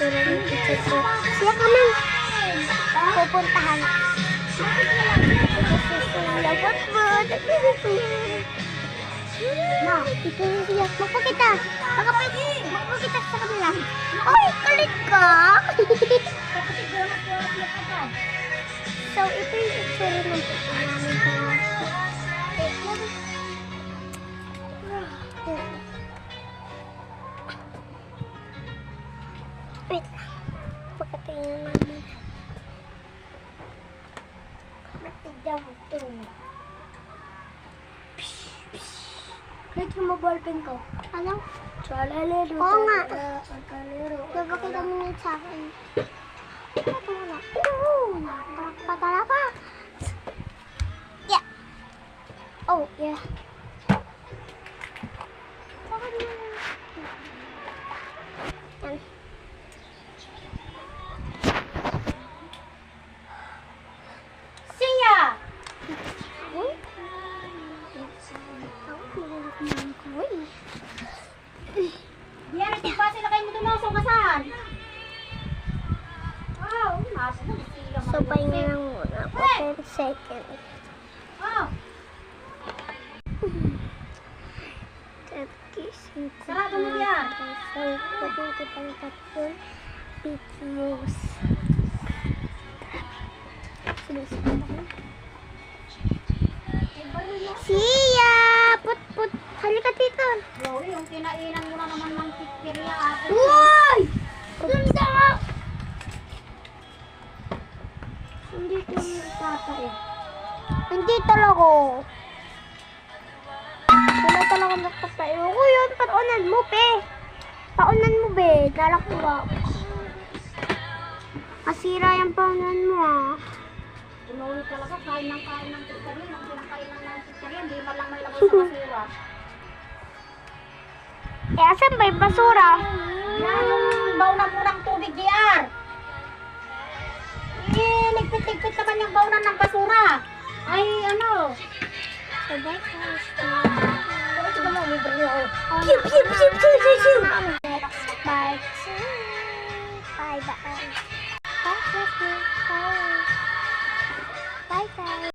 itsura ng teacher ko. Siya ka man. Pupuntahan. Labot mo. Ma, ito yung siya. Magpakita. Magpakita sa kanila. Ay, kalit ka. So, ito yung itsura ng teacher namin ko. Wait lang. Pagkatingin namin. Matigyan mo ito. Wait mo ballpen ko. Ano? Tralalero. Oo nga. Napakita mo nga sa akin. Ito na. Patala pa. Yeah. Oh, yeah. Yan. Siya! Diyan, nagpapasi na kayo mo tumasok kasan. Wow, nasa na. So, pahinga lang muna ako 10 seconds. Oh, Kising ko. sarado mo yan. So, pagod ko pang tatlong pictures. Siya! Put! Halika dito! Wow, yung kinainan mo na naman ng pikirya ate. Uy! Ganda nga! Hindi ko yung tata eh. Hindi talaga. Wala talaga nagpatayo. Uy, yun, paunan mo, pe. Paunan mo, be. Nalakuha. Masira yung paunan mo, ah. Inuwi talaga, kain ng pikirya. Nang pinakain ng pikirya, hindi man lang may labas sa basura. Eh, asan ba yung basura? Yan yung baunan mo ng tubig, JR. Eh, nagpit-tigpit naman yung baunan ng basura. Ay, ano? Sabay ka. Ito mo, may brio. Pew! Bye. Bye. Bye. Bye. Bye. Bye.